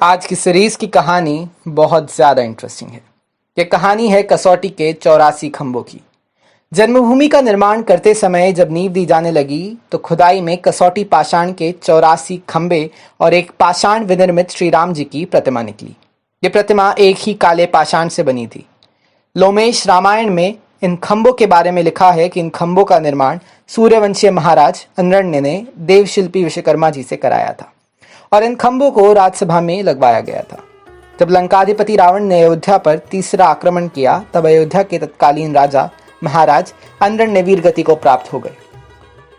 आज की सीरीज की कहानी बहुत ज़्यादा इंटरेस्टिंग है। ये कहानी है कसौटी के 84 खंभों की। जन्मभूमि का निर्माण करते समय जब नींव दी जाने लगी तो खुदाई में कसौटी पाषाण के 84 खंभे और एक पाषाण विनिर्मित श्री राम जी की प्रतिमा निकली। ये प्रतिमा एक ही काले पाषाण से बनी थी। लोमेश रामायण में इन खंभों के बारे में लिखा है कि इन खंभों का निर्माण सूर्यवंशीय महाराज अनरण्य ने देवशिल्पी विश्वकर्मा जी से कराया था और इन खंभों को राज्यसभा में लगवाया गया था। जब लंकाधिपति रावण ने अयोध्या पर तीसरा आक्रमण किया तब अयोध्या के तत्कालीन राजा महाराज अनरण्य वीरगति को प्राप्त हो गए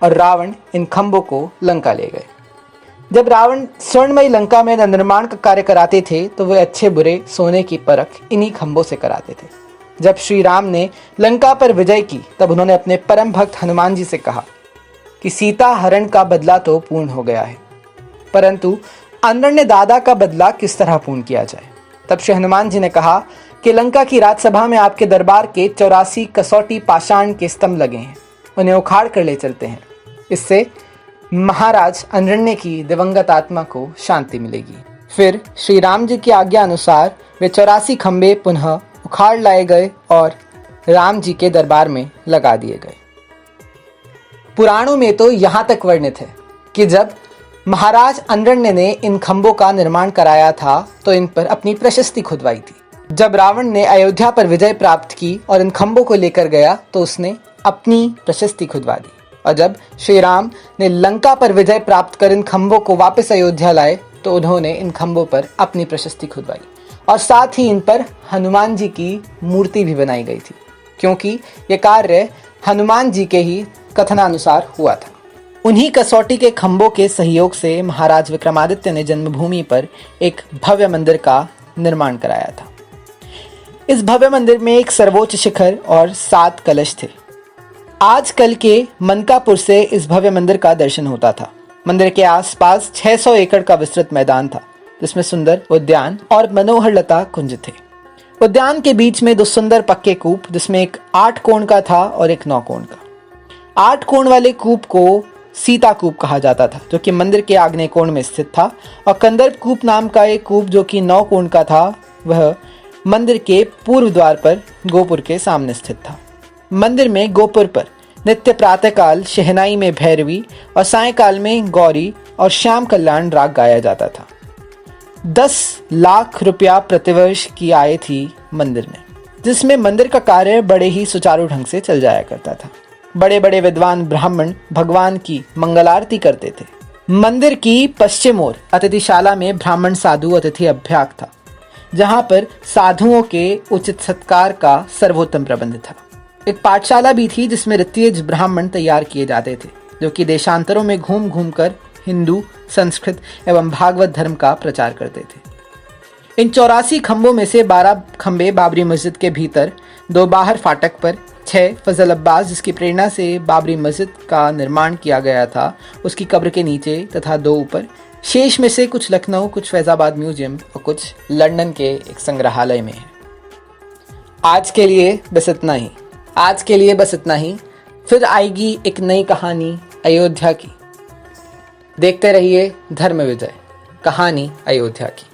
और रावण इन खंभों को लंका ले गए। जब रावण स्वर्णमयी लंका में निर्माण का कार्य कराते थे तो वे अच्छे बुरे सोने की परख इन्हीं खंभों से कराते थे। जब श्री राम ने लंका पर विजय की तब उन्होंने अपने परम भक्त हनुमान जी से कहा कि सीता हरण का बदला तो पूर्ण हो गया है, परंतु अनरण्य दादा का बदला किस तरह पूर्ण किया जाए। तब श्री हनुमान जी ने कहा कि लंका की राजसभा में आपके दरबार के 84 कसौटी पाषाण के स्तंभ लगे हैं, उन्हें उखाड़ कर ले चलते हैं। इससे महाराज अनरण्य की दिवंगत आत्मा को शांति मिलेगी। फिर श्री राम जी की आज्ञा अनुसार वे 84 खंभे पुनः उखाड़ लाए गए और राम जी के दरबार में लगा दिए गए। पुराणों में तो यहाँ तक वर्णित है कि जब महाराज अनरण्य ने इन खंभों का निर्माण कराया था तो इन पर अपनी प्रशस्ति खुदवाई थी। जब रावण ने अयोध्या पर विजय प्राप्त की और इन खंभों को लेकर गया तो उसने अपनी प्रशस्ति खुदवा दी, और जब श्री राम ने लंका पर विजय प्राप्त कर इन खंभों को वापस अयोध्या लाए तो उन्होंने इन खंभों पर अपनी प्रशस्ति खुदवाई और साथ ही इन पर हनुमान जी की मूर्ति भी बनाई गई थी, क्योंकि ये कार्य हनुमान जी के ही कथनानुसार हुआ था। उन्हीं कसौटी के खंभों के सहयोग से महाराज विक्रमादित्य ने जन्मभूमि पर एक भव्य मंदिर का निर्माण कराया था। इस भव्य मंदिर में एक सर्वोच्च शिखर और 7 कलश थे। आजकल के मनकापुर से इस भव्य मंदिर का दर्शन होता था। मंदिर के आसपास 600 एकड़ का विस्तृत मैदान था जिसमें सुंदर उद्यान और मनोहर लता कुंज थे। उद्यान के बीच में 2 सुंदर पक्के कूप, जिसमें एक 8 कोण का था और एक 9 कोण का। 8 कोण वाले कूप को सीता कूप कहा जाता था जो कि मंदिर के आग्नेय कोण में स्थित था, और कंदर्प कूप नाम का एक कूप जो कि 9 कोण का था वह मंदिर के पूर्व द्वार पर गोपुर के सामने स्थित था। मंदिर में गोपुर पर नित्य प्रातःकाल शहनाई में भैरवी और सायंकाल में गौरी और श्याम कल्याण राग गाया जाता था। 10 लाख रुपया प्रतिवर्ष की आय थी मंदिर में, जिसमें मंदिर का कार्य बड़े ही सुचारू ढंग से चल जाया करता था। बड़े बड़े विद्वान ब्राह्मण भगवान की मंगल आरती करते थे। मंदिर की पश्चिम ओर अतिथिशाला में ब्राह्मण साधु अतिथि अभ्याग था, जहां पर साधुओं के उचित सत्कार का सर्वोत्तम प्रबंध था। एक पाठशाला भी थी जिसमें ऋत्विज ब्राह्मण तैयार किए जाते थे जो कि देशांतरों में घूम घूम कर हिंदू, संस्कृत एवं भागवत धर्म का प्रचार करते थे। इन 84 खंभों में से 12 खंभे बाबरी मस्जिद के भीतर, 2 बाहर फाटक पर, 6 फजल अब्बास जिसकी प्रेरणा से बाबरी मस्जिद का निर्माण किया गया था उसकी कब्र के नीचे, तथा 2 ऊपर। शेष में से कुछ लखनऊ, कुछ फैजाबाद म्यूजियम और कुछ लंदन के एक संग्रहालय में है। आज के लिए बस इतना ही। फिर आएगी एक नई कहानी अयोध्या की। देखते रहिए धर्म विजय, कहानी अयोध्या की।